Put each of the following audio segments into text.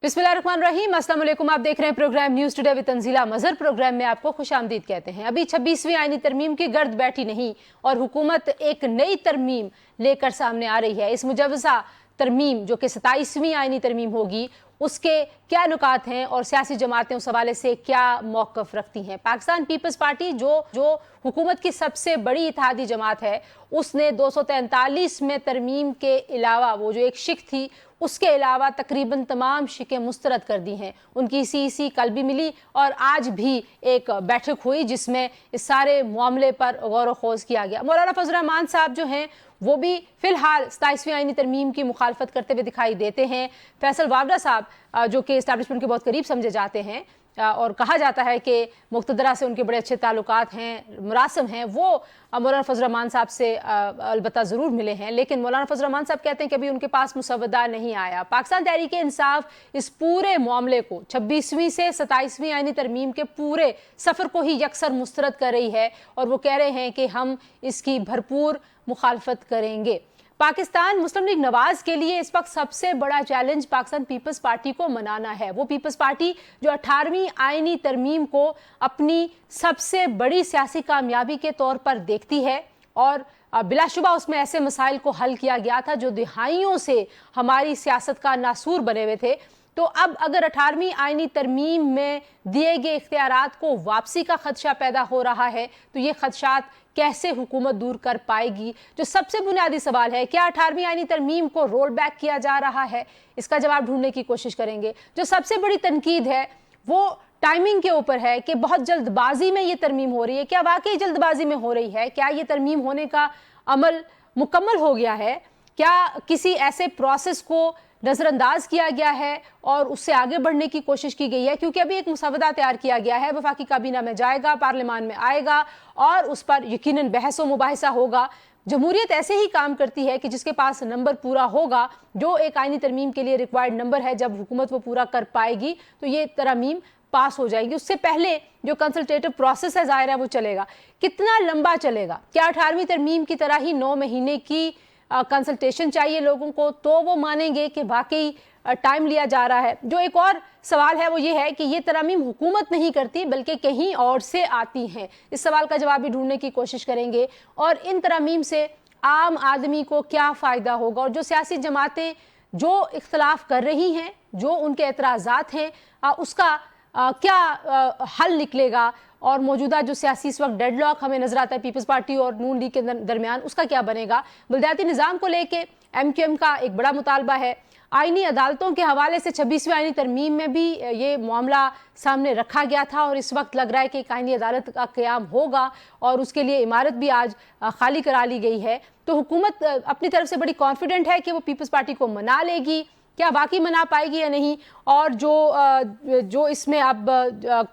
बिस्मिल्लाहिर्रहमानिर्रहीम, अस्सलाम वालेकुम। आप देख रहे हैं programme news today with Tanzeela Mazhar. Programme में आपको खुशामदीद कहते हैं। अभी 26वीं आईनी तरमीम की गर्द बैठी नहीं और हुकूमत एक नई तरमीम लेकर सामने आ रही है। इस मुजव्वज़ा तरमीम जो कि 27वीं आईनी तरमीम होगी, उसके क्या नुकात हैं और सियासी जमातें उस हवाले से क्या मौक़िफ़ रखती हैं। पाकिस्तान पीपल्स पार्टी जो हुकूमत की सबसे बड़ी इत्तेहादी जमात है, उसने 243 में तरमीम के अलावा वो जो एक शिक थी उसके अलावा तकरीबन तमाम शिकें मुस्तरद कर दी हैं। उनकी सी कल भी मिली और आज भी एक बैठक हुई जिसमें इस सारे मामले पर गौर व खोज किया गया। मौलाना फजल रहमान साहब जो हैं वो भी फ़िलहाल 27वीं आईनी तरमीम की मुखालफत करते हुए दिखाई देते हैं। फैसल वावड़ा साहब जो कि इस्टेब्लिशमेंट के बहुत करीब समझे जाते हैं और कहा जाता है कि मुक़्तदरा से उनके बड़े अच्छे ताल्लुकात हैं, मुरासिम हैं, वो मौलाना फजल रहमान साहब से अलबत्ता ज़रूर मिले हैं। लेकिन मौलाना फजल रहमान साहब कहते हैं कि अभी उनके पास मुसवदा नहीं आया। पाकिस्तान तहरीक इंसाफ इस पूरे मामले को 26वीं से 27वीं आईनी तरमीम के पूरे सफ़र को ही यकसर मुस्तरद कर रही है और वो कह रहे हैं कि हम इसकी भरपूर मुखालफत करेंगे। पाकिस्तान मुस्लिम लीग नवाज के लिए इस वक्त सबसे बड़ा चैलेंज पाकिस्तान पीपल्स पार्टी को मनाना है। वो पीपल्स पार्टी जो 18वीं आईनी तरमीम को अपनी सबसे बड़ी सियासी कामयाबी के तौर पर देखती है और बिलाशुबा उसमें ऐसे मसाइल को हल किया गया था जो दिहाइयों से हमारी सियासत का नासूर बने हुए थे। तो अब अगर 18वीं आईनी तरमीम में दिए गए इख्तियारात को वापसी का खदशा पैदा हो रहा है तो ये खदशात कैसे हुकूमत दूर कर पाएगी? जो सबसे बुनियादी सवाल है, क्या 18वीं आईनी तरमीम को रोल बैक किया जा रहा है? इसका जवाब ढूंढने की कोशिश करेंगे। जो सबसे बड़ी तनकीद है वो टाइमिंग के ऊपर है कि बहुत जल्दबाजी में ये तरमीम हो रही है। क्या वाकई जल्दबाजी में हो रही है? क्या ये तरमीम होने का अमल मुकम्मल हो गया है? क्या किसी ऐसे प्रोसेस को नज़रअंदाज किया गया है और उससे आगे बढ़ने की कोशिश की गई है? क्योंकि अभी एक मुसवदा तैयार किया गया है, वफाकी काबीना में जाएगा, पार्लियामान में आएगा और उस पर यकीनन बहस व मुबाहिसा होगा। जमहूरियत ऐसे ही काम करती है कि जिसके पास नंबर पूरा होगा, जो एक आईनी तरमीम के लिए रिक्वायर्ड नंबर है, जब हुकूमत वो पूरा कर पाएगी तो ये तरमीम पास हो जाएगी। उससे पहले जो कंसल्टेटिव प्रोसेस है ज़ाहिर है वो चलेगा। कितना लंबा चलेगा? क्या 18वीं तरमीम की तरह ही 9 महीने की कंसल्टेशन चाहिए लोगों को तो वो मानेंगे कि वाकई टाइम लिया जा रहा है? जो एक और सवाल है वो ये है कि ये तरमीम हुकूमत नहीं करती बल्कि कहीं और से आती हैं। इस सवाल का जवाब भी ढूंढने की कोशिश करेंगे और इन तरमीम से आम आदमी को क्या फ़ायदा होगा और जो सियासी जमातें जो इख्तलाफ कर रही हैं, जो उनके एतराज़ात हैं, उसका क्या हल निकलेगा और मौजूदा जो सियासी इस वक्त डेडलॉक हमें नजर आता है पीपल्स पार्टी और नून लीग के दरमियान, उसका क्या बनेगा? बलदियाती निज़ाम को लेके MQM का एक बड़ा मुतालबा है। आईनी अदालतों के हवाले से 26वीं आईनी तरमीम में भी ये मामला सामने रखा गया था और इस वक्त लग रहा है कि एक आईनी अदालत का क़याम होगा और उसके लिए इमारत भी आज खाली करा ली गई है। तो हुकूमत अपनी तरफ से बड़ी कॉन्फिडेंट है कि वो पीपल्स पार्टी को मना लेगी। क्या वाकई मना पाएगी या नहीं? और जो इसमें अब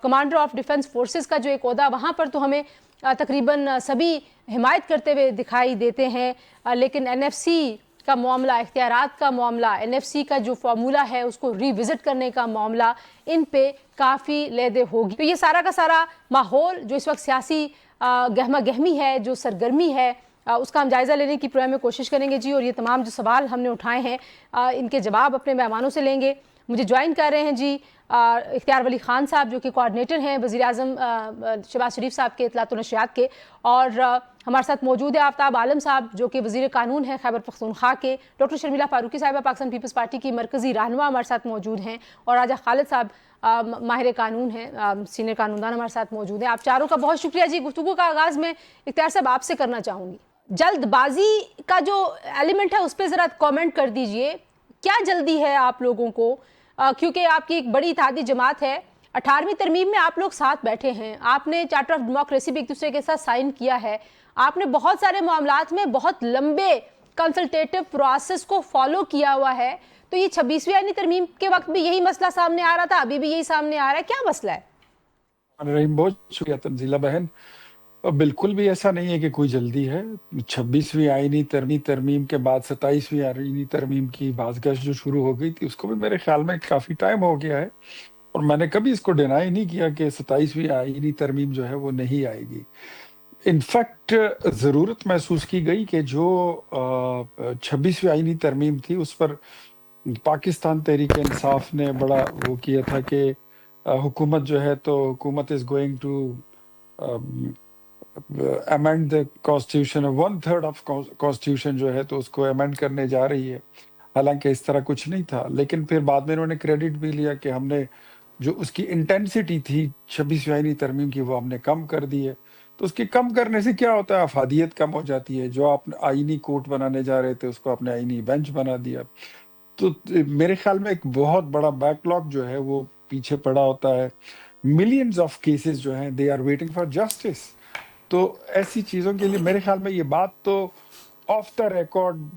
कमांडर ऑफ डिफेंस फोर्सेस का जो एक ओहदा, वहाँ पर तो हमें तकरीबन सभी हिमायत करते हुए दिखाई देते हैं, लेकिन NFC का मामला, इख्तियारात का मामला, NFC का जो फार्मूला है उसको रिविज़िट करने का मामला, इन पे काफ़ी लेदे होगी। तो ये सारा का सारा माहौल जो इस वक्त सियासी गहमा गहमी है, जो सरगर्मी है, उसका हम जायज़ा लेने की प्रोग्राम में कोशिश करेंगे जी। और ये तमाम जो सवाल हमने उठाए हैं इनके जवाब अपने मेहमानों से लेंगे। मुझे ज्वाइन कर रहे हैं जी इख्तियार वली खान साहब जो कि कोऑर्डिनेटर हैं वज़ीर आज़म शहबाज शरीफ साहब के इत्तलात व नशरियात के, और हमारे साथ मौजूद है आफ्ताब आलम साहब जो कि वज़ीर कानून हैं खैबर पख्तूनख्वा के। डॉक्टर शर्मिला फारूकी साहिबा पाकिस्तान पीपल्स पार्टी की मरकज़ी रहनुमा हमारे साथ मौजूद हैं और राजा खालिद साहब माहिर कानून हैं, सीनियर कानूनदान हमारे साथ मौजूद हैं। आप चारों का बहुत शुक्रिया जी। गुफ्तगू का आगाज़ में इख्तियार साहब आपसे करना चाहूँगी। जल्दबाजी का जो एलिमेंट है उस पर ज़रा कमेंट कर दीजिए। क्या जल्दी है आप लोगों को? क्योंकि आपकी एक बड़ी इत्तेहादी जमात है, 18वीं तरमीम में आप लोग साथ बैठे हैं, आपने चार्टर ऑफ डेमोक्रेसी भी एक दूसरे के साथ साइन किया है, आपने बहुत सारे मामलात में बहुत लंबे कंसल्टेटिव प्रोसेस को फॉलो किया हुआ है। तो ये 26वीं आईनी तरमीम के वक्त भी यही मसला सामने आ रहा था, अभी भी यही सामने आ रहा है, क्या मसला है? बहुत शुक्रिया तंजीला बहन। बिल्कुल भी ऐसा नहीं है कि कोई जल्दी है। 26वीं आईनी तरमीम के बाद 27वीं आईनी तरमीम की बाज़गश्त जो शुरू हो गई थी उसको भी मेरे ख्याल में काफ़ी टाइम हो गया है और मैंने कभी इसको डिनाई नहीं किया कि 27वीं आईनी तरमीम जो है वो नहीं आएगी। इनफैक्ट ज़रूरत महसूस की गई कि जो 26वीं आईनी तरमीम थी उस पर पाकिस्तान तहरीक इंसाफ ने बड़ा वो किया था कि हुकूमत जो है तो हुकूमत is going to amend the constitution, 1/3 of constitution जो है तो उसको अमेंड करने जा रही है। हालांकि इस तरह कुछ नहीं था, लेकिन फिर बाद में इन्होंने क्रेडिट भी लिया कि हमने जो उसकी इंटेंसिटी थी 26वीं आईनी तरमीम की वो हमने कम कर दी है। तो उसके कम करने से क्या होता है, अफादियत कम हो जाती है। जो आप आईनी कोर्ट बनाने जा रहे थे उसको आपने आईनी बेंच बना दिया। तो मेरे ख्याल में एक बहुत बड़ा बैकलॉग जो है वो पीछे पड़ा होता है। मिलियंस ऑफ केसेस जो हैं they are waiting for justice. तो ऐसी चीजों के लिए मेरे ख्याल में ये बात तो ऑफ द रिकॉर्ड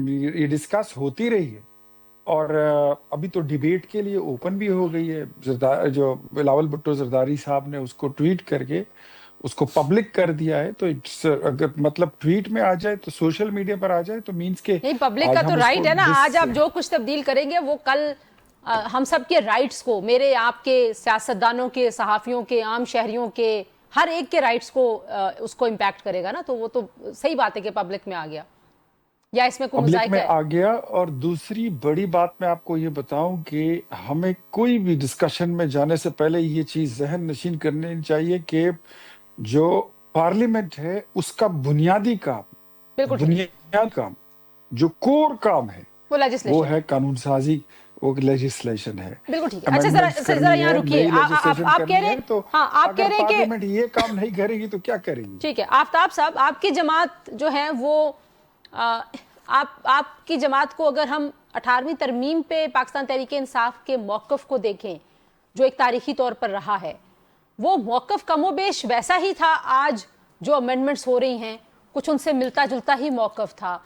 ये डिस्कस होती रही है, और अभी तो डिबेट के लिए ओपन भी हो गई है। जो बिलावल भुट्टो जरदारी साहब ने उसको ट्वीट करके उसको पब्लिक कर दिया है। तो इट्स अगर मतलब ट्वीट में आ जाए तो सोशल मीडिया पर आ जाए तो मींस के नहीं, पब्लिक आज का हम तो राइट उसको है ना। आज आप जो कुछ तब्दील करेंगे वो कल हम सब के राइट्स को, मेरे आपके, सियासतदानों के, सहाफियों के, आम शहरियों के, हर एक के राइट्स को उसको इम्पैक्ट करेगा ना। तो वो तो सही बात है कि पब्लिक में आ गया, या इसमें कोई पब्लिक मुज़ाहिका में है? आ गया। और दूसरी बड़ी बात मैं आपको ये बताऊं कि हमें कोई भी डिस्कशन में जाने से पहले ये चीज जहन नशीन करनी चाहिए कि जो पार्लियामेंट है उसका बुनियादी काम, बिल्कुल ठीक, बुनियाद काम, जो कोर काम है वो वो लेजिस्लेशन है कानून साजी, वो लेजिस्लेशन है। बिल्कुल ठीक है। अच्छा, जरा अमेंडमेंट्स जरा करनी यहाँ है, रुकिए। नई लेजिस्लेशन आप कह करनी रहे, है। तो हाँ, आप कह अगर रहे हैं कि पार्लियामेंट ये काम नहीं करेगी तो क्या करेगी? ठीक है। आफ्ताब साहब, आपकी जमात जो है वो आपकी जमात को अगर हम 18वीं तरमीम पे पाकिस्तान तहरीक इंसाफ के मौक़िफ़ को देखें जो एक तारीखी तौर पर रहा है, वो मौक़िफ़ कमोबेश वैसा ही था। आज जो अमेंडमेंट्स हो रही हैं कुछ उनसे मिलता जुलता ही मौक़िफ़ था।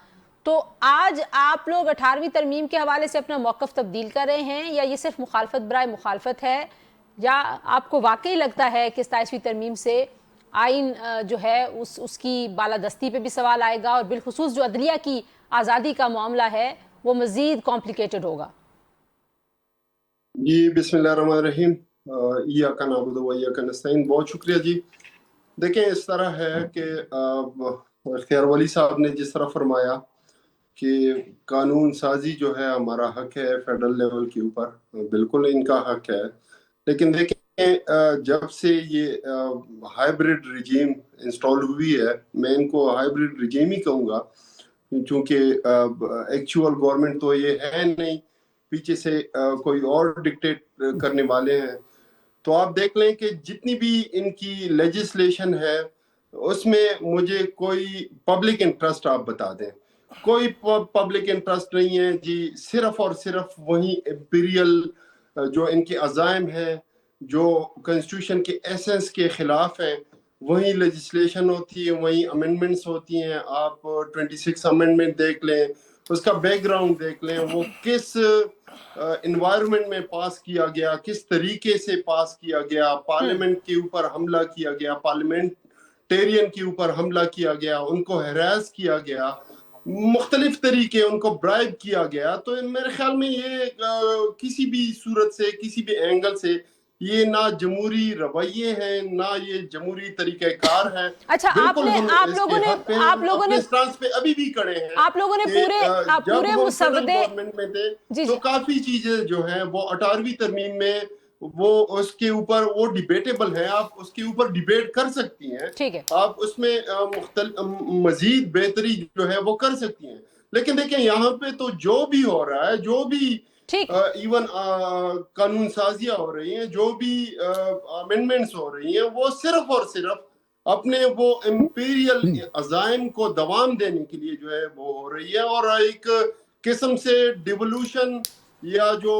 तो आज आप लोग 18वीं तरमीम के हवाले से अपना मौक़िफ़ तब्दील कर रहे हैं, या ये सिर्फ मुखालफत बराए मुखालफत है, या आपको वाकई लगता है कि 27वीं तरमीम से आइन जो है उसकी बालादस्ती पे भी सवाल आएगा, और बिलखुसूस जो अदलिया की आज़ादी का मामला है वो मज़ीद कॉम्प्लिकेटेड होगा? जी, बिस्मिल्लाहिर्रहमानिर्रहीम। इय्याका नअबुदु व इय्याका नस्तईन। बहुत शुक्रिया जी। देखें, इस तरह है कि इख्तियार वली साहब ने जिस तरह फरमाया कि कानून साजी जो है हमारा हक है फेडरल लेवल के ऊपर, बिल्कुल इनका हक है। लेकिन देखें, जब से ये हाइब्रिड रिजीम इंस्टॉल हुई है, मैं इनको हाइब्रिड रिजीम ही कहूँगा, क्योंकि एक्चुअल गवर्नमेंट तो ये है नहीं, पीछे से कोई और डिक्टेट करने वाले हैं। तो आप देख लें कि जितनी भी इनकी लेजिस्लेशन है उसमें मुझे कोई पब्लिक इंटरेस्ट आप बता दें, कोई पब्लिक इंटरेस्ट नहीं है जी। सिर्फ और सिर्फ वही इंपीरियल जो इनके अज़ाइम है, जो कॉन्स्टिट्यूशन के एसेंस के खिलाफ है, वही लेजिस्लेशन होती है, वही अमेंडमेंट्स होती हैं। आप 26 अमेंडमेंट देख लें, उसका बैकग्राउंड देख लें, वो किस इन्वायरमेंट में पास किया गया, किस तरीके से पास किया गया, पार्लियामेंट के ऊपर हमला किया गया, पार्लियामेंटेरियन के ऊपर हमला किया गया, उनको हैरास किया गया, मुख्तलिफ तरीके उनको ब्राइब किया गया। तो मेरे ख्याल में ये किसी भी सूरत से, किसी भी एंगल से ये ना जमहूरी रवैये हैं, ना ये जमहूरी तरीक़ेकार है। अच्छा, बिल्कुल आपने हम आप इसके लोगों ने हक पे आप लोगों ने अपने स्टांस पे अभी भी खड़े हैं आप लोगों ने कि पूरे जब पूरे हम फेडरल मुसवदे गवर्नमेंट में थे जी तो जी काफी चीजें जो हैं वो 18वीं तरमीम में वो उसके ऊपर वो डिबेटेबल है। आप उसके ऊपर डिबेट कर सकती हैं, ठीक है। आप उसमें मजीद बेहतरी जो है वो कर सकती हैं। लेकिन देखें, यहाँ पे तो जो भी हो रहा है, जो भी ठीक, इवन कानून साजियां हो रही हैं, जो भी अमेंडमेंट्स हो रही हैं, वो सिर्फ और सिर्फ अपने वो इंपीरियल अज़ाइम को दवाम देने के लिए जो है वो हो रही है, और एक किस्म से डिवोल्यूशन या जो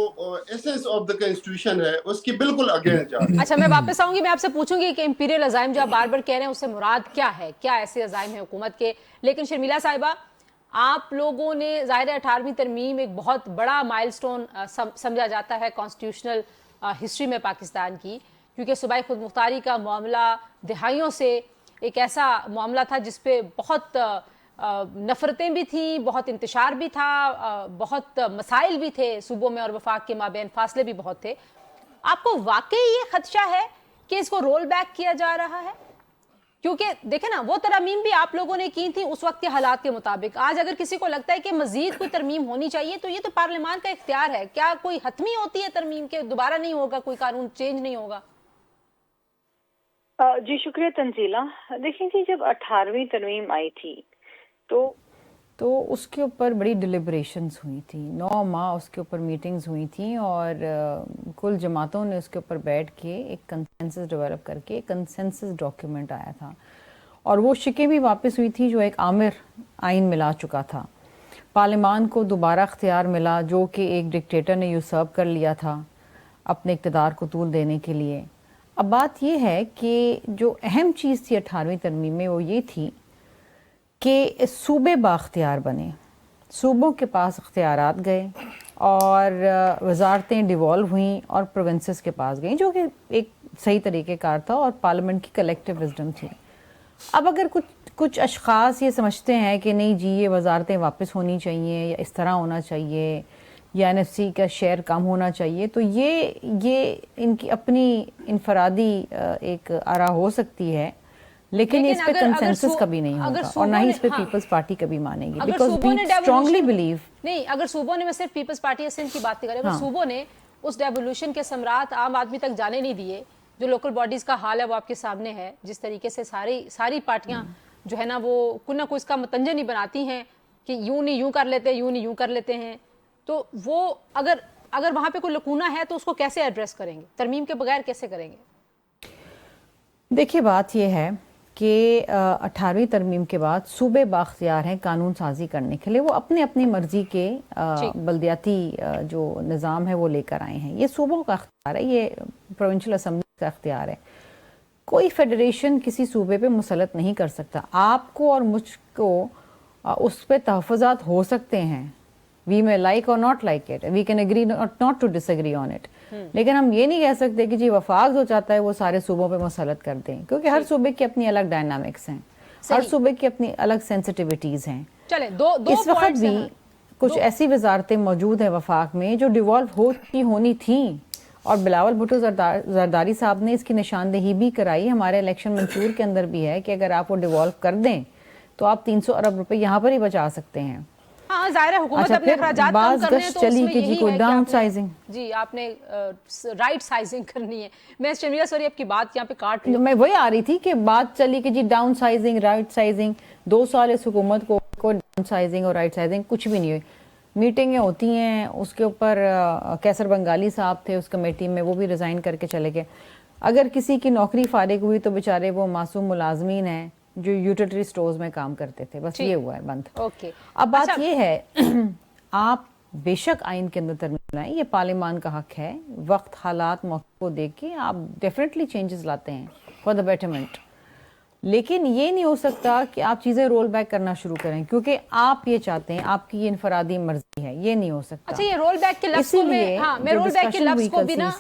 एसेंस ऑफ द कॉन्स्टिट्यूशन है उसकी बिल्कुल अगेंस्ट जा रही है। अच्छा, मैं वापस आऊंगी, मैं आपसे पूछूंगी कि इंपीरियल अजाइम जो आप बार बार कह रहे हैं उससे मुराद क्या है, क्या ऐसे अजाइम है हुकूमत के। लेकिन शर्मिला साहिबा, आप लोगों ने, ज़ाहिर है 18वीं तरमीम एक बहुत बड़ा माइलस्टोन समझा जाता है कॉन्स्टिट्यूशनल हिस्ट्री में पाकिस्तान की, क्योंकि सूबाई खुद मुख्तारी का मामला दहाइयों से एक ऐसा मामला था जिसपे बहुत नफ़रतें भी थी, बहुत इंतशार भी था, बहुत मसाइल भी थे सूबों में, और वफाक के माबैन फासले भी बहुत थे। आपको वाकई ये खदशा है कि इसको रोल बैक किया जा रहा है? کیونکہ دیکھیں نا وہ ترامیم بھی آپ لوگوں نے کی تھی اس وقت کے حالات کے مطابق. آج اگر کسی کو لگتا ہے کہ مزید کوئی ترمیم ہونی چاہیے تو یہ تو پارلیمان کا اختیار ہے. کیا کوئی حتمی ہوتی ہے ترمیم کے دوبارہ نہیں ہوگا, کوئی قانون چینج نہیں ہوگا؟ جی شکریہ تنزیلہ. دیکھیں جی جب 18ویں ترمیم آئی تھی تو اس کے اوپر بڑی ڈیلیبریشنز ہوئی تھی, 9 ماہ اس کے اوپر میٹنگز ہوئی تھیں اور کل جماعتوں نے اس کے اوپر بیٹھ کے ایک کنسنسس ڈیولپ کر کے ایک کنسنسس ڈاکیومنٹ آیا تھا اور وہ شکیں بھی واپس ہوئی تھی جو ایک آمر آئین ملا چکا تھا. پارلیمان کو دوبارہ اختیار ملا جو کہ ایک ڈکٹیٹر نے یوسرپ کر لیا تھا اپنے اقتدار کو طول دینے کے لیے. اب بات یہ ہے کہ جو اہم چیز تھی 18ویں ترمیم میں وہ یہ تھی کہ صوبے بااختیار بنے, صوبوں کے پاس اختیارات گئے اور وزارتیں ڈیوالو ہوئیں اور پروونسز کے پاس گئیں, جو کہ ایک صحیح طریقہ کار تھا اور پارلیمنٹ کی کلیکٹیو وزڈم تھی. اب اگر کچھ اشخاص یہ سمجھتے ہیں کہ نہیں جی یہ وزارتیں واپس ہونی چاہیے یا اس طرح ہونا چاہیے یا NFC کا شیئر کم ہونا چاہیے, تو یہ ان کی اپنی انفرادی ایک آرا ہو سکتی ہے, لیکن اس پہ کنسنسس کبھی نہیں ہوگا اور نہ ہی اس پہ پیپلز پارٹی کبھی مانے گی, بیکاز وی اسٹرانگلی بلیو. نہیں, اگر صوبوں نے, میں صرف پیپلز پارٹی سندھ کی بات کریں, اگر صوبوں نے اس ڈیولیوشن کے ثمرات عام آدمی تک جانے نہیں دیے, جو لوکل باڈیز کا حال ہے وہ آپ کے سامنے ہے, جس طریقے سے ساری پارٹیاں جو ہے نا وہ کوئی نہ کوئی اس کا متنجع نہیں بناتی ہیں کہ یوں نہیں یوں کر لیتے, یوں نہیں یوں کر لیتے ہیں, تو وہ اگر وہاں پہ کوئی لکونہ ہے تو اس کو کیسے ایڈریس کریں گے, ترمیم کے بغیر کیسے کریں گے؟ دیکھیے بات یہ ہے کہ 18ویں ترمیم کے بعد صوبے بااختیار ہیں قانون سازی کرنے کے لیے, وہ اپنی مرضی کے بلدیاتی جو نظام ہے وہ لے کر آئے ہیں. یہ صوبوں کا اختیار ہے, یہ پروونشل اسمبلی کا اختیار ہے. کوئی فیڈریشن کسی صوبے پہ مسلط نہیں کر سکتا. آپ کو اور مجھ کو اس پہ تحفظات ہو سکتے ہیں, we may like or not like it, we can agree not to disagree on it, لیکن ہم یہ نہیں کہہ سکتے کہ جی وفاق جو چاہتا ہے وہ سارے صوبوں پہ مسلط کر دیں, کیونکہ ہر صوبے کی اپنی الگ ڈائنامکس ہیں, ہر صوبے کی اپنی الگ سینسٹیوٹیز ہیں. چلیں دو اس وقت بھی کچھ ایسی وزارتیں موجود ہیں وفاق میں جو ڈیوالو ہونی تھیں, اور بلاول بھٹو زرداری صاحب نے اس کی نشاندہی بھی کرائی. ہمارے الیکشن منشور کے اندر بھی ہے کہ اگر آپ وہ ڈیوالو کر دیں تو آپ 300 ارب روپے یہاں پر ہی بچا سکتے ہیں. ہاں ظاہر ہے حکومت اپنے اخراجات کم کرنے ہیں تو اس میں یہی ہے کہ ڈاؤن سائزنگ, جی آپ نے رائٹ سائزنگ کرنی ہے. میں شرمیلا سوری آپ کی بات یہاں پہ کاٹ رہی ہوں, میں وہی آ رہی تھی کہ بات چلی کہ جی ڈاؤن سائزنگ رائٹ سائزنگ, 2 سال اس حکومت کو ڈاؤن سائزنگ اور رائٹ سائزنگ کچھ بھی نہیں ہوئی. میٹنگیں ہوتی ہیں اس کے اوپر, کیسر بنگالی صاحب تھے اس کمیٹی میں, وہ بھی ریزائن کر کے چلے گئے. اگر کسی کی نوکری فارغ ہوئی تو بیچارے وہ معصوم ملازمین ہیں جو یوٹیلیٹری سٹورز میں کام کرتے تھے, بس یہ ہوا ہے بند. اب بات یہ ہے آپ بے شک آئین کے اندر ترمیم لائیں, یہ پارلیمان کا حق ہے, وقت حالات موقع کو دیکھ کے آپ ڈیفینیٹلی چینجز لاتے ہیں فار دا بیٹرمنٹ, لیکن یہ نہیں ہو سکتا کہ آپ چیزیں رول بیک کرنا شروع کریں کیونکہ آپ یہ چاہتے ہیں, آپ کی یہ انفرادی مرضی ہے, یہ نہیں ہو سکتا. اچھا یہ رول بیک کے لفظ کو میں رول بیک کے لفظ کو بھی نا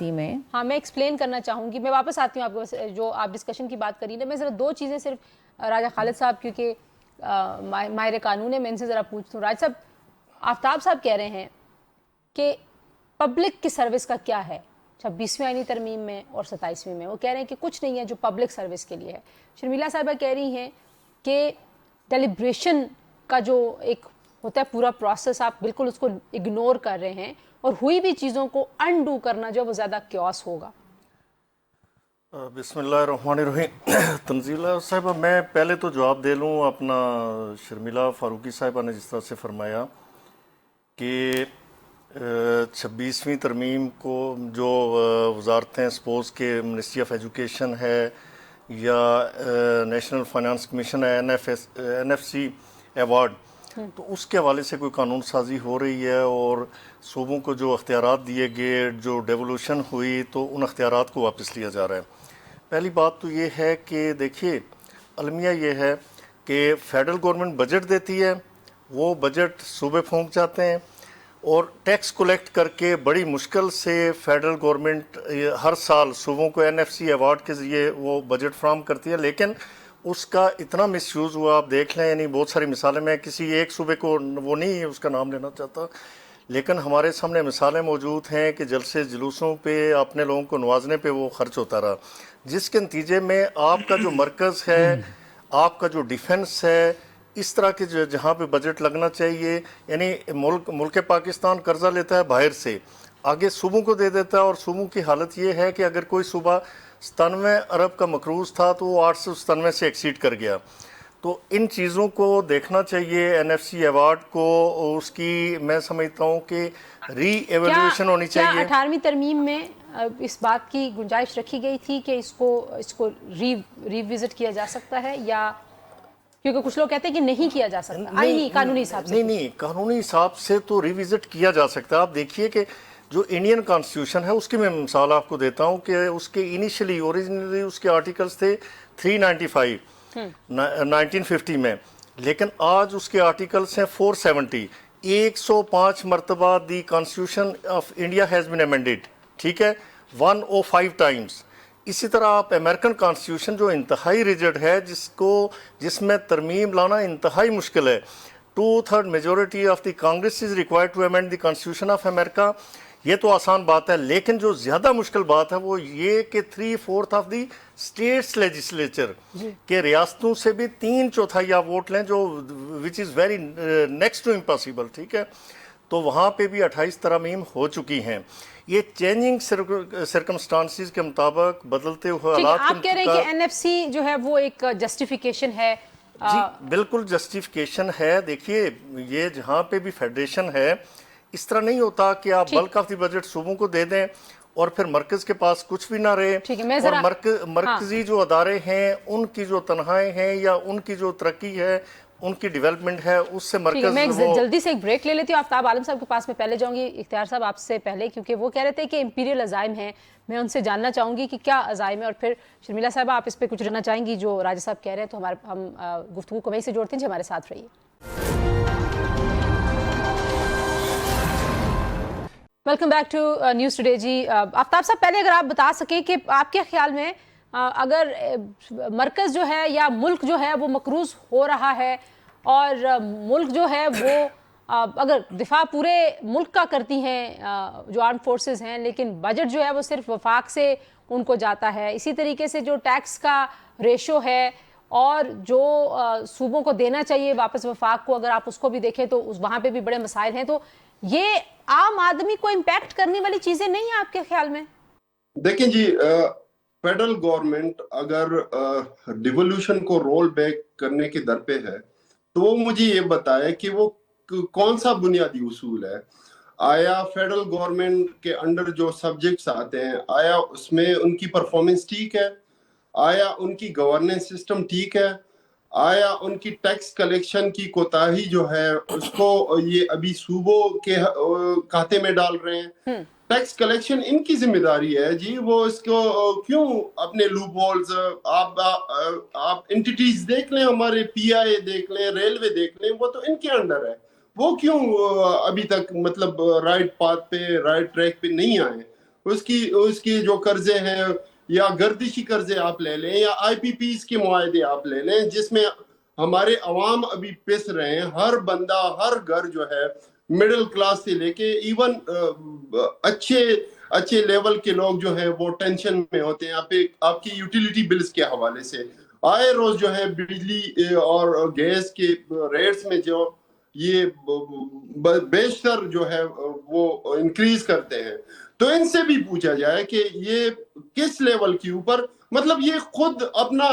میں ایکسپلین کرنا چاہوں گی. میں واپس آتی ہوں آپ کو, جو آپ ڈسکشن کی بات کری نا, میں ذرا 2 چیزیں صرف راجہ خالد صاحب کیونکہ ماہر قانون ہے, میں ان سے ذرا پوچھتا ہوں. راج صاحب, آفتاب صاحب کہہ رہے ہیں کہ پبلک کی سروس کا کیا ہے 26ویں آئینی ترمیم میں اور 27ویں میں, وہ کہہ رہے ہیں کہ کچھ نہیں ہے جو پبلک سروس کے لیے ہے. شرمیلا صاحبہ کہہ رہی ہیں کہ ڈیلیبریشن کا جو ایک ہوتا ہے پورا پروسیس, آپ بالکل اس کو اگنور کر رہے ہیں اور ہوئی بھی چیزوں کو انڈو کرنا جو وہ زیادہ کیوس ہوگا. بسم اللہ الرحمن الرحیم. تنزیلہ صاحبہ میں پہلے تو جواب دے لوں اپنا شرمیلا فاروقی صاحبہ نے جس طرح سے فرمایا کہ 26ویں ترمیم کو جو وزارتیں سپوز کہ منسٹری آف ایجوکیشن ہے یا نیشنل فائنانس کمیشن ہے, NFC ایوارڈ, تو اس کے حوالے سے کوئی قانون سازی ہو رہی ہے اور صوبوں کو جو اختیارات دیے گئے, جو ڈیولوشن ہوئی, تو ان اختیارات کو واپس لیا جا رہا ہے. پہلی بات تو یہ ہے کہ دیکھیے المیہ یہ ہے کہ فیڈرل گورنمنٹ بجٹ دیتی ہے, وہ بجٹ صوبے پھونک جاتے ہیں اور ٹیکس کولیکٹ کر کے بڑی مشکل سے فیڈرل گورنمنٹ ہر سال صوبوں کو NFC ایوارڈ کے ذریعے وہ بجٹ فراہم کرتی ہے, لیکن اس کا اتنا مس یوز ہوا آپ دیکھ لیں, یعنی بہت ساری مثالیں, میں کسی ایک صوبے کو وہ نہیں اس کا نام لینا چاہتا, لیکن ہمارے سامنے مثالیں موجود ہیں کہ جلسے جلوسوں پہ اپنے لوگوں کو نوازنے پہ وہ خرچ ہوتا رہا، جس کے نتیجے میں آپ کا جو مرکز ہے، آپ کا جو ڈیفنس ہے، اس طرح کے جہاں پہ بجٹ لگنا چاہیے، یعنی ملک پاکستان قرضہ لیتا ہے باہر سے، آگے صوبوں کو دے دیتا ہے، اور صوبوں کی حالت یہ ہے کہ اگر کوئی صوبہ 97 ارب کا مقروض تھا تو وہ 897 سے ایکسیڈ کر گیا۔ تو ان چیزوں کو دیکھنا چاہیے، این ایف سی ایوارڈ کو، اس کی میں سمجھتا ہوں کہ ری ایویلویشن ہونی چاہیے۔ کیا 18ویں ترمیم میں اس بات کی گنجائش رکھی گئی تھی کہ اس کو ریوزٹ کیا جا سکتا ہے، یا کیونکہ کچھ لوگ کہتے ہیں کہ نہیں کیا جا سکتا آئینی قانونی حساب سے؟ نہیں، قانونی حساب سے تو ریوزٹ کیا جا سکتا ہے۔ آپ دیکھیے کہ جو انڈین کانسٹیٹیوشن ہے اس کی میں مثال آپ کو دیتا ہوں کہ اس کے انیشلی اوریجنلی اس کے آرٹیکلز تھے 395 1950 میں، لیکن آج اس کے آرٹیکلز ہیں 470۔ 105 مرتبہ دی constitution of India has been amended, ٹھیک ہے، 105 ٹائمز۔ اسی طرح آپ امریکن کانسٹیٹیوشن جو انتہائی ریجڈ ہے، جس میں ترمیم لانا انتہائی مشکل ہے، 2/3 majority of the Congress is required to amend the constitution of America, یہ تو آسان بات ہے، لیکن جو زیادہ مشکل بات ہے وہ یہ کہ 3/4 آف دی اسٹیٹس لیجسلیچر کے ریاستوں سے بھی 3/4 آپ ووٹ لیں، جو which is very next to impossible, ٹھیک ہے۔ تو وہاں پہ بھی 28 ترامیم ہو چکی ہیں۔ یہ چینجنگ سرکمسٹانسز کے مطابق، بدلتے ہوئے حالات کے آپ کہہ رہے ہیں کہ این ایف سی جو ہے وہ ایک جسٹیفیکیشن ہے؟ جی بالکل جسٹیفیکیشن ہے۔ دیکھیے یہ جہاں پہ بھی فیڈریشن ہے، اس طرح نہیں ہوتا کہ آپ بلک آف دی بجٹ صوبوں کو دے دیں اور پھر مرکز کے پاس کچھ بھی نہ رہے، اور مرکزی جو ادارے ہیں ان کی جو تنخواہیں ہیں یا ان کی جو ترقی ہے، ان کی ڈیولپمنٹ ہے، اس سے مرکز میں جلدی سے ایک بریک لے لیتی ہوں۔ آفتاب عالم صاحب کے پاس میں پہلے جاؤں گی، اختیار صاحب آپ سے پہلے، کیونکہ وہ کہہ رہے تھے کہ امپیریل عزائم ہیں، میں ان سے جاننا چاہوں گی کہ کیا عزائم ہے، اور پھر شرمیلا صاحبہ آپ اس پہ کچھ رہنا چاہیں گی جو راجہ صاحب کہہ رہے ہیں، تو ہم گفتگو کو وہیں سے جوڑتے ہیں جی، ہمارے ساتھ رہیے۔ Welcome back to News Today جی۔ آفتاب صاحب پہلے اگر آپ بتا سکیں کہ آپ کے خیال میں اگر مرکز جو ہے یا ملک جو ہے وہ مقروض ہو رہا ہے، اور ملک جو ہے وہ اگر دفاع پورے ملک کا کرتی ہیں جو آرم فورسز ہیں، لیکن بجٹ جو ہے وہ صرف وفاق سے ان کو جاتا ہے، اسی طریقے سے جو ٹیکس کا ریشو ہے اور جو صوبوں کو دینا چاہیے واپس وفاق کو، اگر آپ اس کو بھی دیکھیں تو وہاں پہ بھی بڑے مسائل ہیں، تو یہ عام آدمی کو امپیکٹ کرنے والی چیزیں نہیں ہیں آپ کے خیال میں؟ دیکھیں جی، فیڈرل گورنمنٹ اگر ڈیولوشن کو رول بیک کرنے کے در پہ ہے تو وہ مجھے یہ بتائے کہ وہ کون سا بنیادی اصول ہے۔ آیا فیڈرل گورنمنٹ کے انڈر جو سبجیکٹس آتے ہیں، آیا اس میں ان کی پرفارمنس ٹھیک ہے؟ آیا ان کی گورننس سسٹم ٹھیک ہے؟ آیا ان کی ٹیکس کلیکشن کی کوتاہی جو ہے اس کو یہ ابھی صوبوں کے کھاتے میں ڈال رہے ہیں؟ ٹیکس کلیکشن ان کی ذمہ داری ہے جی، وہ اس کو کیوں اپنے لوپ ہولز، آپ انٹیٹیز دیکھ لیں، ہمارے پی آئی دیکھ لیں، ریلوے دیکھ لیں، وہ تو ان کے انڈر ہے، وہ کیوں ابھی تک مطلب رائٹ پاتھ پہ، رائٹ ٹریک پہ نہیں آئے؟ اس کی جو قرضے ہیں یا گردشی قرضے آپ لے لیں، یا آئی پی پیز کے معاہدے آپ لے لیں، جس میں ہمارے عوام ابھی پس رہے ہیں، ہر بندہ، ہر گھر جو ہے مڈل کلاس سے لے کے ایون اچھے لیول کے لوگ جو ہیں وہ ٹینشن میں ہوتے ہیں آپ کی یوٹیلیٹی بلز کے حوالے سے۔ آئے روز جو ہے بجلی اور گیس کے ریٹس میں جو یہ بیشتر جو ہے وہ انکریز کرتے ہیں، تو ان سے بھی پوچھا جائے کہ یہ کس لیول کے اوپر، مطلب یہ خود اپنا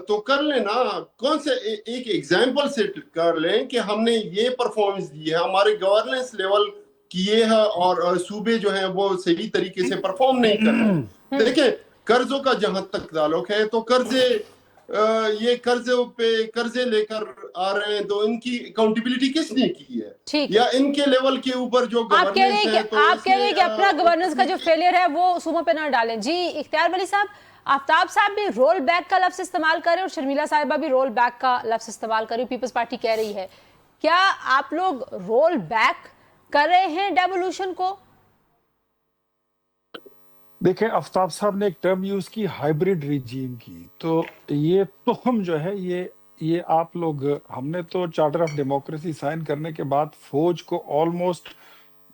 تو کر لیں نا، کون سے ایک ایگزامپل سے کر لیں کہ ہم نے یہ پرفارمنس دی ہے، ہمارے گورننس لیول کی یہ ہے، اور صوبے جو ہیں وہ صحیح طریقے سے پرفارم نہیں کر رہے۔ دیکھیں قرضوں کا جہاں تک تعلق ہے تو یہ قرضے لے کر آ رہے ہیں، تو ان کی اکاؤنٹیبلٹی کس نے کی ہے؟ یا ان کے لیول کے اوپر جو آپ کہہ گورننس ہے، آپ کہہ رہے ہیں کہ اپنا گورننس کا جو فیلئر ہے وہ صوبوں پہ نہ ڈالیں۔ جی اختیار ولی صاحب، آفتاب صاحب بھی رول بیک کا لفظ استعمال کر رہے ہیں اور شرمیلا صاحبہ بھی رول بیک کا لفظ استعمال کر رہی، پیپلز پارٹی کہہ رہی ہے، کیا آپ لوگ رول بیک کر رہے ہیں ڈیولوشن کو؟ دیکھیں آفتاب صاحب نے ایک ٹرم یوز کی، ہائیبریڈ ریجیم کی، تو یہ تہم جو ہے یہ آپ لوگ، ہم نے تو چارٹر آف ڈیموکریسی سائن کرنے کے بعد فوج کو آلموسٹ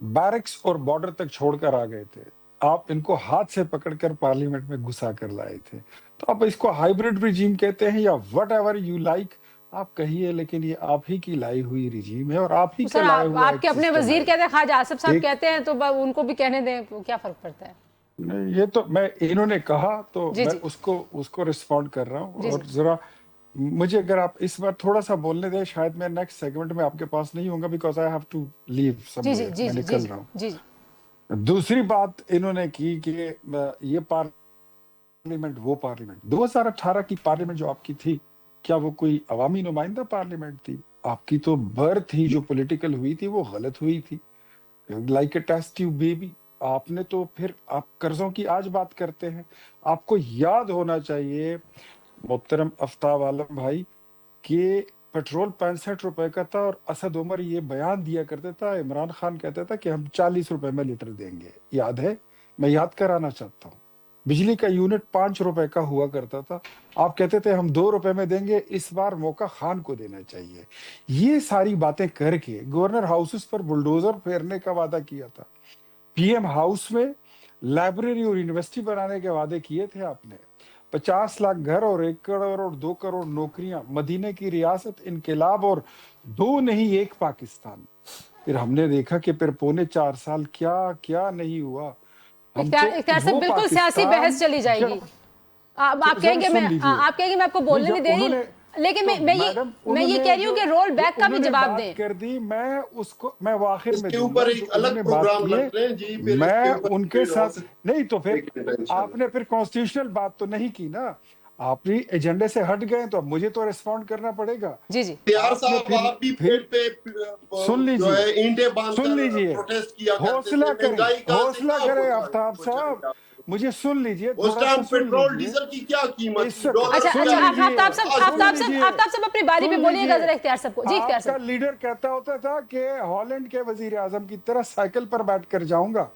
बैरक्स और बॉर्डर तक छोड़कर आ गए थे, आप इनको हाथ से पकड़कर पार्लियामेंट में घुसा कर लाए थे। तो आप इसको हाइब्रिड रिजीम कहते हैं या व्हाट एवर यू लाइक आप कहिए, लेकिन ये आप ही की लाई हुई रिजीम है और आप ही सर का लाया हुआ आपके एक अपने सिस्टम वजीर है। कहते हैं, ख्वाजा आसिफ साहब एक- कहते हैं, तो उनको भी कहने दें, क्या फर्क पड़ता है? नहीं, ये तो मैं इन्होंने कहा तो जी, मैं जी। उसको रिस्पॉन्ड कर रहा हूँ। जी, और जी। जरा मुझे अगर आप इस बार थोड़ा सा बोलने दें, शायद मैं नेक्स्ट सेगमेंट में आपके पास नहीं होऊंगा, because I have to leave जी जी समवेयर, जी मैं जी निकल जी रहा हूँ। जी जी दूसरी बात इन्होंने की कि ये पार्लियामेंट वो पार्लियामेंट 2018 की पार्लियामेंट जो आपकी थी, क्या वो कोई अवामी नुमाइंदा पार्लियामेंट थी? आपकी तो बर्थ ही जो पॉलिटिकल हुई थी वो गलत हुई थी, like a test tube baby. आपने तो फिर आप कर्जों की आज बात करते हैं। आपको याद होना चाहिए मोहतरम आफ्ताब आलम भाई कि पेट्रोल 65 रुपए का था और असद उमर ये बयान दिया करता था, इमरान खान कहता था कि हम 40 रुपए में लीटर देंगे, याद है? मैं याद कराना चाहता हूँ। बिजली का यूनिट 5 रुपए का हुआ करता था, आप कहते थे हम 2 रुपए में देंगे, इस बार मौका खान को देना चाहिए। ये सारी बातें करके गवर्नर हाउसेस पर बुलडोजर फेरने का वादा किया था, पीएम हाउस में लाइब्रेरी और यूनिवर्सिटी बनाने के वादे किए थे आपने, 50 लाख घर और 1 करोड़ और 2 करोड़ नौकरियां, मदीने की रियासत, इनकलाब और 2 नहीं 1 पाकिस्तान। फिर हमने देखा कि फिर पौने 4 साल क्या क्या नहीं हुआ। हम तो इख्तियार साहब, वो बिल्कुल सियासी पाकिस्तान बहस चली जाएगी। जब- आप जरा कहेंगे सुन लीजिए। आप कहेंगे मैं आपको बोलने नहीं जब दे रही, उन्होंने- लेकिन तो मैं मैडम, ये कह रही हूँ कि रोल बैक का भी उन्होंने जवाब बात दें। कर दी, मैं उसको मैं वो आखिर में इसके दूंगा ऊपर जो एक अलग उन्होंने बात प्रोग्राम की है। रख रहे हैं जी, फिर मैं इसके ऊपर उनके डिबेट हो साथ नहीं, तो फिर एक मिनट इंशाल्लाह। आपने फिर कॉन्स्टिट्यूशनल बात तो नहीं की ना, आप भी एजेंडे से हट गए, तो अब मुझे तो रिस्पॉन्ड करना पड़ेगा। जी जी त्यार आपने साहब, फिर- आप भी फिर- पेट पे सुन जो लीजिए, है ईंटें बांध सुन कर लीजिए, प्रोटेस्ट किया करते थे। हौसला करें, महंगाई कहाँ से हौसला कहाँ करें पहुंचा- आफ्ताब पहुंचाई साहब, आप? मुझे सुन लीजिए, उस थोड़ा सा टाइम सुन पेट्रोल लीजिए। डीजल की क्या कीमत इस थी? डॉलर अच्छा सुन अच्छा क्या लीजिए, आफ्ताब साहब, सुन आफ्ताब लीजिए, साहब, आफ्ताब साहब अपनी बारी पे सुन बोलिएगा लीजिए। जरा इख्तियार साहब को। जी इख्तियार आपका साहब। लीडर कहता होता था कि हॉलैंड के वजीर आजम की तरह साइकिल पर बैठकर जाऊंगा,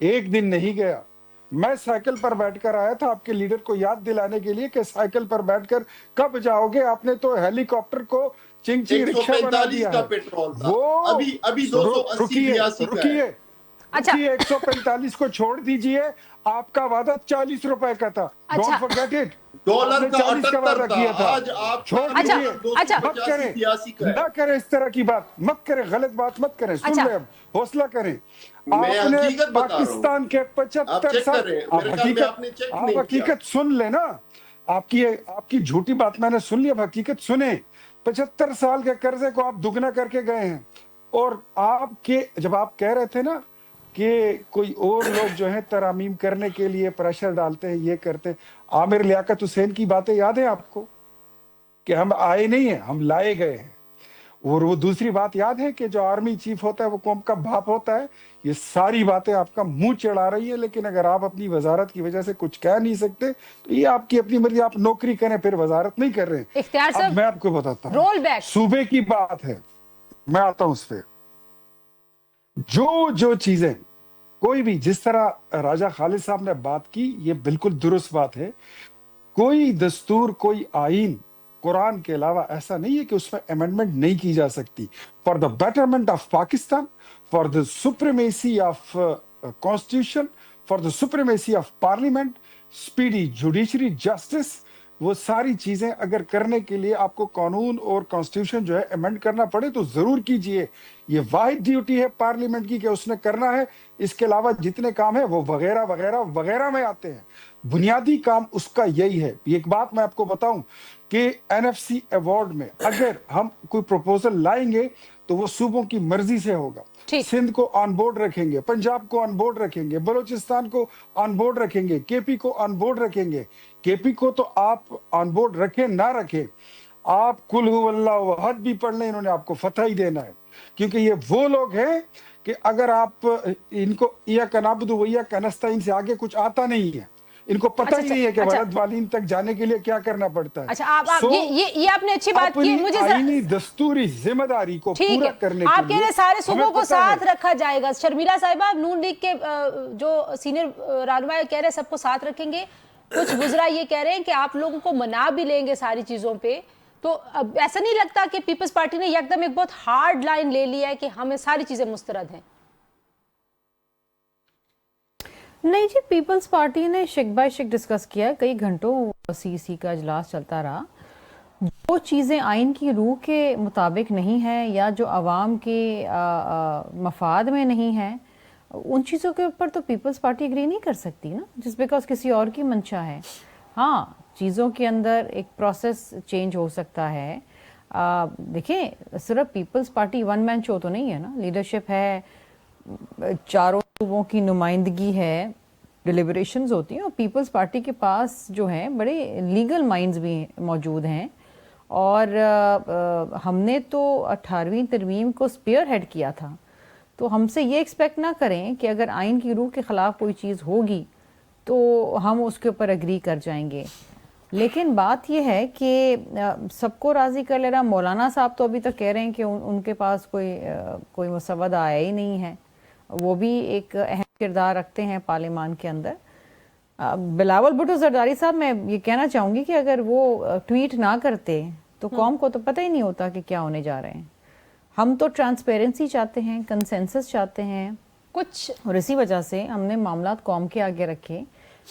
एक दिन नहीं गया। मैं साइकिल पर बैठकर आया था आपके लीडर को याद दिलाने के लिए कि साइकिल पर बैठकर कब जाओगे। आपने तो हेलीकॉप्टर को चिंग रिक्शा बना 145 दिया का है। पेट्रोल था, वो अभी 280 82 का है। रुकिए, अच्छा। 145 को छोड़ दीजिए, आपका वादा 40 रुपए का था। अच्छा। Don't forget it. डॉलर आपने का 40 का वादा 78 किया था, था। आज आप छोड़ अच्छा, दीजिए, अच्छा। मत करें, 82 का है। ना करें इस तरह की बात, मत करें, गलत बात मत करें। सुन अच्छा। ले, अब हौसला करें। मैं आपने हकीकत बता रहा हूं। पाकिस्तान के आप 75 चेक साल, करें, आप मेरे ख्याल में आपने चेक नहीं हकीकत सुन लेना। आपकी झूठी बात मैंने सुन ली, अब हकीकत सुने। 75 साल के कर्जे को आप दुगना करके गए हैं। और आपके जब आप कह रहे थे ना कि कोई और लोग जो है तरामीम करने के लिए प्रेशर डालते हैं, ये करते हैं, आमिर लियाकत हुसैन की बातें याद है आपको कि हम आए नहीं है, हम लाए गए हैं। और वो दूसरी बात याद है कि जो आर्मी चीफ होता है वो कौम का बाप होता है। ये सारी बातें आपका मुंह चढ़ा रही है, लेकिन अगर आप अपनी वजारत की वजह से कुछ कह नहीं सकते तो ये आपकी अपनी मर्जी, आप नौकरी करें फिर वजारत नहीं कर रहे हैं। इख्तियार साहब, अब मैं आपको बताता हूं, रोल बैक। सूबे की बात है, मैं आता हूं उस पर। जो चीजें कोई भी, जिस तरह राजा खालिद साहब ने बात की, ये बिल्कुल दुरुस्त बात है। कोई दस्तूर, कोई आइन कुरान के अलावा ऐसा नहीं है कि उसमें अमेंडमेंट नहीं की जा सकती। For the betterment of Pakistan, for the supremacy of constitution, for the supremacy of parliament, speedy judiciary justice, वो सारी चीजें अगर करने के लिए आपको कानून और कॉन्स्टिट्यूशन जो है अमेंड करना पड़े तो जरूर कीजिए। ये वाहिद ड्यूटी है पार्लियामेंट की कि उसने करना है। इसके अलावा जितने काम है वो वगैरह वगैरह वगैरह में आते हैं। बुनियादी काम उसका यही है। एक बात मैं आपको बताऊं कि एनएफसी अवार्ड में अगर हम कोई प्रपोजल लाएंगे तो वो सूबों की मर्जी से होगा। ठीक। सिंध को ऑन बोर्ड रखेंगे, पंजाब को ऑन बोर्ड रखेंगे, बलूचिस्तान को ऑन बोर्ड रखेंगे, केपी को ऑन बोर्ड रखेंगे। केपी को तो आप ऑन बोर्ड रखें ना रखें, आप कुल हु अल्लाहु अहद भी पढ़ लें, इन्होंने आपको फतह ही देना है। क्योंकि ये वो लोग हैं कि अगर आप इनको इय्याका नअबुदु व इय्याका नस्तईन से आगे कुछ आता नहीं है, इनको पता ही नहीं है कि वलद वालिन तक जाने के लिए क्या करना पड़ता है। अच्छा, आप ये आपने अच्छी बात की। मुझे अपनी दस्तूरी जिम्मेदारी को पूरा करने के आप कह रहे सारे सूबों को साथ रखा जाएगा। शर्मिला साहिबा, नून लीग के जो सीनियर रहनुमा कह रहे हैं सबको साथ रखेंगे, कुछ गुजरा ये कह रहे हैं कि आप लोगों को मना भी लेंगे सारी चीजों पे। तो अब ऐसा नहीं लगता कि पीपल्स पार्टी ने एकदम एक बहुत हार्ड लाइन ले लिया है कि हमें सारी चीजें मुस्तरद हैं? नहीं जी, पीपल्स पार्टी ने शिक बाय शिक डिस्कस किया है, कई घंटों सीसी का इजलास चलता रहा। जो चीज़ें आइन की रूह के मुताबिक नहीं हैं या जो आवाम के मफाद में नहीं हैं, उन चीज़ों के ऊपर तो पीपल्स पार्टी एग्री नहीं कर सकती ना, जिस बिकॉज किसी और की मंशा है। हाँ, चीज़ों के अंदर एक प्रोसेस चेंज हो सकता है। देखिए, सिर्फ Peoples Party one man show तो नहीं है ना, लीडरशिप है, चारों सूबों की नुमाइंदगी है, डिलिब्रेशंस होती हैं, और पीपल्स पार्टी के पास जो है बड़े लीगल माइंड्स भी मौजूद हैं। और हमने तो 18वीं तरमीम को स्पीयर हेड किया था, तो हमसे ये एक्सपेक्ट ना करें कि अगर आइन की रूह के ख़िलाफ़ कोई चीज़ होगी तो हम उसके ऊपर एग्री कर जाएंगे। लेकिन बात यह है कि सबको राज़ी कर ले रहा। मौलाना साहब तो अभी तक कह रहे हैं कि उनके पास कोई मुसवदा आया ही नहीं है, वो भी एक अहम किरदार रखते हैं पार्लियामान के अंदर। बिलावल भुट्टो जरदारी साहब, मैं ये कहना चाहूँगी कि अगर वो ट्वीट ना करते तो कौम को तो पता ही नहीं होता कि क्या होने जा रहे हैं। हम तो ट्रांसपेरेंसी चाहते हैं, कंसेंसस चाहते हैं कुछ, और इसी वजह से हमने मामलात कौम के आगे रखे,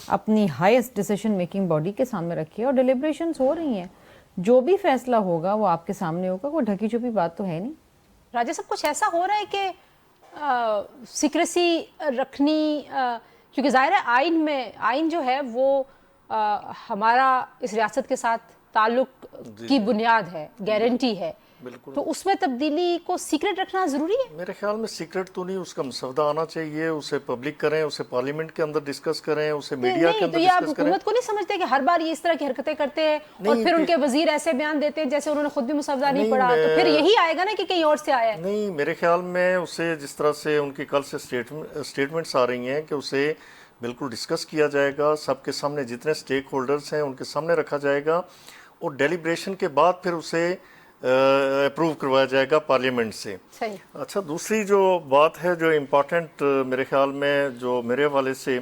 अपनी हाईएस्ट डिसीजन मेकिंग बॉडी के सामने रखी, और डिलिब्रेशंस हो रही हैं। जो भी फैसला होगा वो आपके सामने होगा, कोई ढकी छुपी बात तो है नहीं। राजा साहब, कुछ ऐसा हो रहा है कि सीक्रेसी रखनी, क्योंकि जाहिर है आइन जो है वो हमारा इस रियासत के साथ ताल्लुक की बुनियाद है, गारंटी है, बिल्कुल। तो उसमें तब्दीली को सीक्रेट रखना जरूरी है? मेरे ख्याल में सीक्रेट तो नहीं, उसका मसवदा आना चाहिए, उसे पब्लिक करें, उसे पार्लियामेंट के अंदर डिस्कस करें, उसे मीडिया के अंदर तो ये आप डिस्कस करें। हुकूमत को नहीं समझते कि हर बार ये इस तरह की हरकतें करते हैं और फिर उनके वजीर ऐसे बयान देते हैं जैसे उन्होंने खुद भी मुसवदा नहीं पढ़ा, तो फिर यही आएगा ना कि कहीं और से आया है? नहीं, मेरे ख्याल में उसे जिस तरह से उनकी कल से स्टेटमेंट्स आ रही हैं कि उसे बिल्कुल डिस्कस किया जाएगा, सबके सामने जितने स्टेक होल्डर्स हैं उनके सामने रखा जाएगा, और डेलिब्रेशन के बाद फिर उसे अप्रूव करवाया जाएगा पार्लियामेंट से। सही। अच्छा, दूसरी जो बात है जो इम्पोर्टेंट मेरे ख्याल में, जो मेरे हवाले से,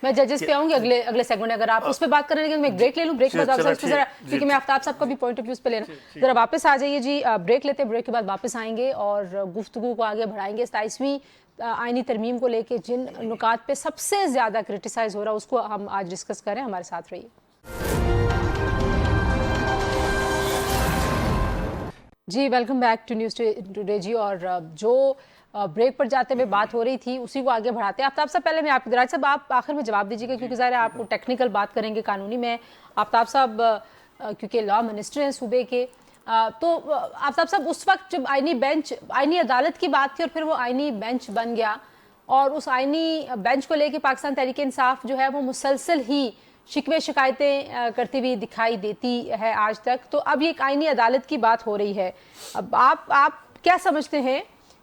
मैं जजेस पे आऊंगी अगले सेगमेंट, अगर आप उस पे बात करने लगे मैं ब्रेक ले लूं। ब्रेक के बाद आप सर जरा, क्योंकि मैं आफ्ताब साहब का भी पॉइंट ऑफ व्यू पे लेना, जरा वापस आ जाइए जी। ब्रेक लेते हैं, ब्रेक के बाद वापस आएंगे और गुफ्तगू को आगे बढ़ाएंगे। 27वीं आईनी तरमीम को लेके जिन नुकात पे सबसे ज्यादा क्रिटिसाइज हो रहा है उसको हम आज डिस्कस करें। हमारे साथ रहिए जी। Welcome back to News Today जी। और जो ब्रेक पर जाते हुए बात हो रही थी उसी को आगे बढ़ाते हैं। आफ्ताब साहब, पहले मैं आपको, राज साहब आप आखिर में जवाब दीजिएगा क्योंकि ज़ाहिर है आपको टेक्निकल बात करेंगे कानूनी में। आफ्ताब साहब क्योंकि लॉ मिनिस्टर हैं सूबे के, तो आफ्ताब साहब उस वक्त जब आईनी अदालत की बात थी और फिर वो आईनी बेंच बन गया, और उस आईनी बेंच को लेके पाकिस्तान तहरीक इंसाफ जो है वो मुसलसल ही शिकवे शिकायतें करती हुई दिखाई देती है आज तक। तो अब ये एक आईनी अदालत की बात हो रही है। अब आप क्या समझते हैं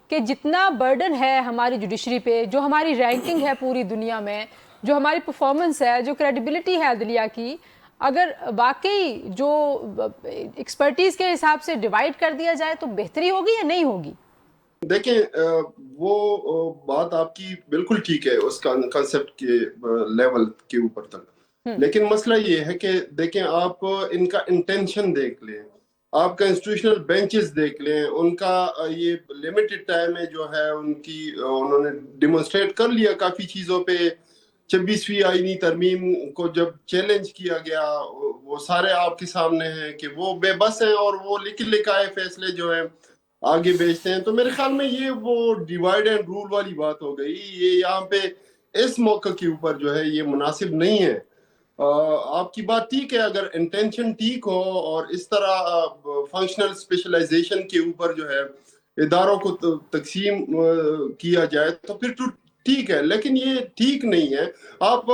कि जितना बर्डन है हमारी जुडिशरी पे, जो हमारी रैंकिंग है पूरी दुनिया में, जो हमारी परफॉर्मेंस है, जो क्रेडिबिलिटी है अदलिया की, अगर वाकई जो एक्सपर्टीज के हिसाब से डिवाइड कर दिया जाए तो बेहतरी होगी या नहीं होगी? देखें, वो बात आपकी बिल्कुल ठीक है उस कॉन्सेप्ट के लेवल के ऊपर तक, लेकिन मसला ये है कि देखें, आप इनका इंटेंशन देख लें, आप कॉन्स्टिट्यूशनल बेंचेस देख लें, उनका ये लिमिटेड टाइम में जो है उन्होंने डिमोन्स्ट्रेट कर लिया काफी चीजों पे। 26वीं आईनी तरमीम को जब चैलेंज किया गया, वो सारे आपके सामने हैं कि वो बेबस हैं और वो लिखाए फैसले जो है आगे भेजते हैं। तो मेरे ख्याल में ये वो डिवाइड एंड रूल वाली बात हो गई। ये यहाँ पे इस मौके के ऊपर जो है ये मुनासिब नहीं है। आपकी बात ठीक है, अगर इंटेंशन ठीक हो और इस तरह फंक्शनल स्पेशलाइजेशन के ऊपर जो है इदारों को तकसीम किया जाए तो फिर तो ठीक है, लेकिन ये ठीक नहीं है। आप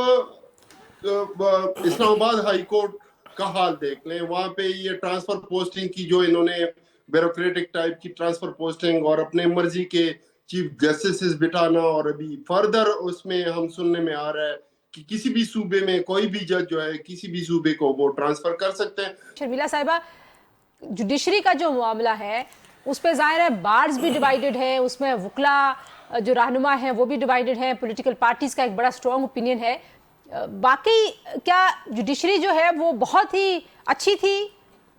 इस्लामाबाद हाई कोर्ट का हाल देख लें, वहां पे ये ट्रांसफर पोस्टिंग की जो इन्होंने ब्यूरोक्रेटिक टाइप की ट्रांसफर पोस्टिंग और अपने मर्जी के चीफ जस्टिस बिठाना, और अभी फर्दर उसमें हम सुनने में आ रहा है कि किसी भी सूबे में कोई भी जज जो है किसी भी सूबे को वो ट्रांसफर कर सकते हैं। शर्मिला साहिबा, जुडिशरी का जो मामला है उस पे जाहिर है बार्स भी डिवाइडेड है, उसमें वकला जो रहनुमा है वो भी डिवाइडेड है, पॉलिटिकल पार्टीज का एक बड़ा स्ट्रॉन्ग ओपिनियन है। बाकी क्या जुडिशरी जो है वो बहुत ही अच्छी थी?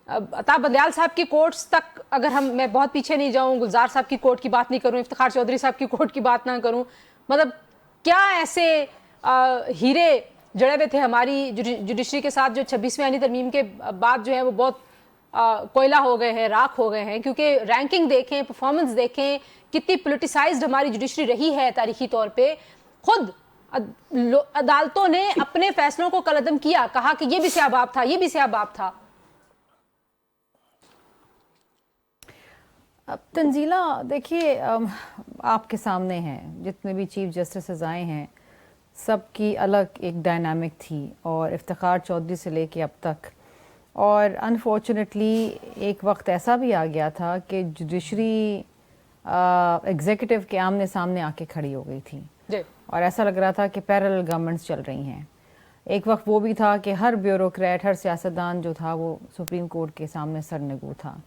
अता बंदयाल साहब की कोर्ट्स तक अगर मैं बहुत पीछे नहीं जाऊं, गुलजार साहब की कोर्ट की बात नहीं करूं, इफ्तिखार चौधरी साहब की कोर्ट की बात ना करूं, मतलब क्या ऐसे हीरे जड़े हुए थे हमारी जुडिशरी के साथ, जो 26वीं आईनी तरमीम के बाद जो है वो बहुत कोयला हो गए हैं, राख हो गए हैं, क्योंकि रैंकिंग देखें, परफॉर्मेंस देखें, कितनी पोलिटिसाइज्ड हमारी जुडिशरी रही है तारीखी तौर पे। खुद अदालतों ने अपने फैसलों को कलअदम किया, कहा कि ये भी सयाबाब था, ये भी सयाबाब था। अब तंजीला देखिए, आपके सामने हैं जितने भी चीफ जस्टिस आए हैं, सबकी अलग एक डायनामिक थी, और इफ्तिखार चौधरी से लेके अब तक। और अनफॉर्चुनेटली एक वक्त ऐसा भी आ गया था कि जुडिशरी एग्जीक्यूटिव के आमने सामने आके खड़ी हो गई थी, और ऐसा लग रहा था कि पैरेलल गवर्नमेंट्स चल रही हैं। एक वक्त वो भी था कि हर ब्यूरोक्रेट, हर सियासतदान जो था वो सुप्रीम कोर्ट के सामने सरनगू था।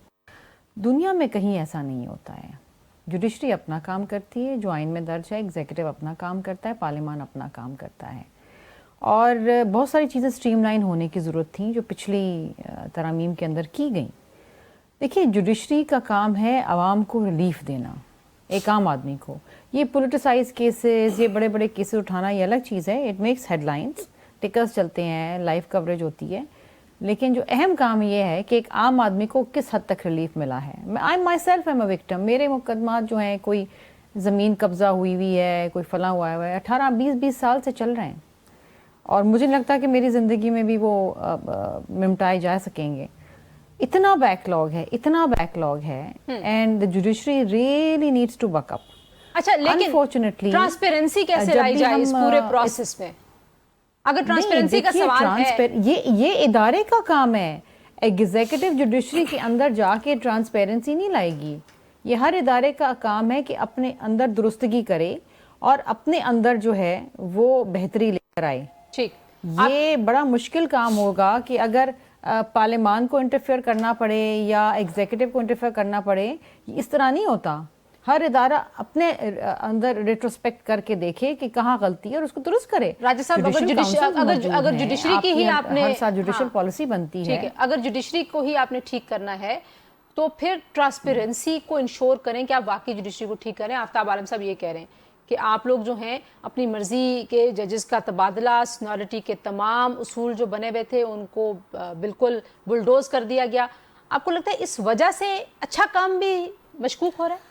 दुनिया में कहीं ऐसा नहीं होता है। जुडिशरी अपना काम करती है जो आइन में दर्ज है, एग्जीक्यूटिव अपना काम करता है, पार्लियामान अपना काम करता है। और बहुत सारी चीज़ें स्ट्रीमलाइन होने की ज़रूरत थी जो पिछली तरामीम के अंदर की गई। देखिए, जुडिशरी का काम है आवाम को रिलीफ देना, एक आम आदमी को। ये पोलिटिसाइज केसेस, ये बड़े बड़े केसेस उठाना, ये अलग चीज़ है। इट मेक्स हेडलाइंस, टिकर्स चलते हैं, लाइव कवरेज होती है, लेकिन जो अहम काम ये है कि एक आम आदमी को किस हद तक रिलीफ मिला है। आई माई एम अ विक्टिम। मेरे मुकदमात जो हैं, कोई ज़मीन कब्ज़ा हुई है, कोई फला हुआ है, 18-20 साल से चल रहे हैं, और मुझे नहीं लगता कि मेरी ज़िंदगी में भी वो निपटाए जा सकेंगे। इतना बैकलॉग है, इतना बैकलॉग है, and the judiciary really needs to buck up. अच्छा, लेकिन अनफॉर्चुनेटली ट्रांसपेरेंसी कैसे लाई जाए इस पूरे प्रोसेस में? अगर ट्रांसपेरेंसी का सवाल है, ये इदारे का काम है। एग्जीक्यूटिव जुडिशरी के अंदर जाके ट्रांसपेरेंसी नहीं लाएगी। ये हर इदारे का काम है कि अपने अंदर दुरुस्तगी करे और अपने अंदर जो है वो बेहतरी लेकर आए। ठीक, ये बड़ा मुश्किल काम होगा कि अगर पार्लियामान को इंटरफेयर करना पड़े या एग्जीक्यूटिव को इंटरफेयर करना पड़े। इस तरह नहीं होता। हर इदारा अपने अंदर रेट्रोस्पेक्ट करके देखे कि कहाँ गलती है और उसको दुरुस्त करे। राजा साहब, अगर जुडिशरी की ही आपने, हर साल जुडिशल पॉलिसी बनती है, ठीक है, अगर जुडिशरी को ही आपने ठीक करना है तो फिर ट्रांसपेरेंसी को इंश्योर करें कि आप वाकई जुडिशरी को ठीक करें। आफ्ताब आलम साहब ये कह रहे हैं कि आप लोग जो हैं अपनी मर्जी के जजेस का तबादला, सीनियरिटी के तमाम उसूल जो बने हुए थे उनको बिल्कुल बुलडोज कर दिया गया। आपको लगता है इस वजह से अच्छा काम भी मशकूक हो रहा है?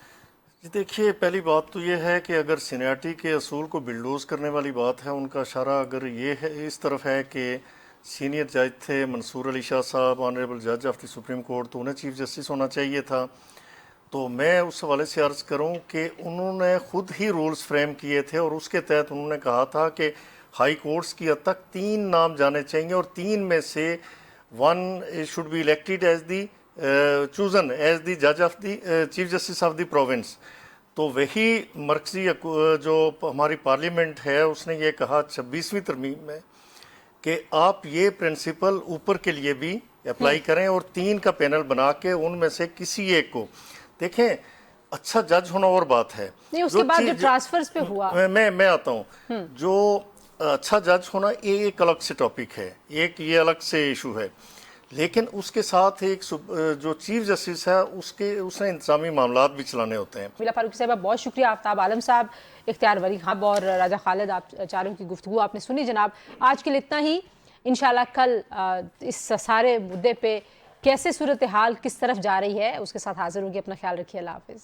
देखिए, पहली बात तो ये है कि अगर सीनियरिटी के असूल को बिल्डोज करने वाली बात है, उनका इशारा अगर ये है इस तरफ है कि सीनियर जज थे मंसूर अली शाह साहब, ऑनरेबल जज ऑफ द सुप्रीम कोर्ट, तो उन्हें चीफ जस्टिस होना चाहिए था। तो मैं उस हवाले से अर्ज़ करूं कि उन्होंने खुद ही रूल्स फ्रेम किए थे और उसके तहत उन्होंने कहा था कि हाई कोर्ट्स की हद तक 3 नाम जाने चाहिए और 3 में से 1 should be elected as the chosen as the जज of the chief justice of the province. तो वही मरकजी जो हमारी पार्लियामेंट है उसने ये कहा 26वीं तरमीम में कि आप ये प्रिंसिपल ऊपर के लिए भी अप्लाई करें और 3 का पैनल बना के उनमें से किसी एक को देखें। अच्छा जज होना और बात है, नहीं उसके बाद जो ट्रांसफर्स पे हुआ, मैं आता हूँ। जो अच्छा जज होना ये एक अलग से टॉपिक है, एक ये अलग से इशू है, लेकिन उसके साथ एक जो चीफ जस्टिस है उसने इंतजामी मामलात भी चलाने होते हैं। मिला फारूकी साहब, बहुत शुक्रिया। आफ्ताब आलम साहब, इख्तियार वली खान और राजा खालिद, आप चारों की गुफ्तगू आपने सुनी जनाब। आज के लिए इतना ही। इंशाल्लाह कल इस सारे मुद्दे पे कैसे सूरत हाल किस तरफ जा रही है उसके साथ हाजिर होंगे। अपना ख्याल रखिए। अल्लाह हाफिज़।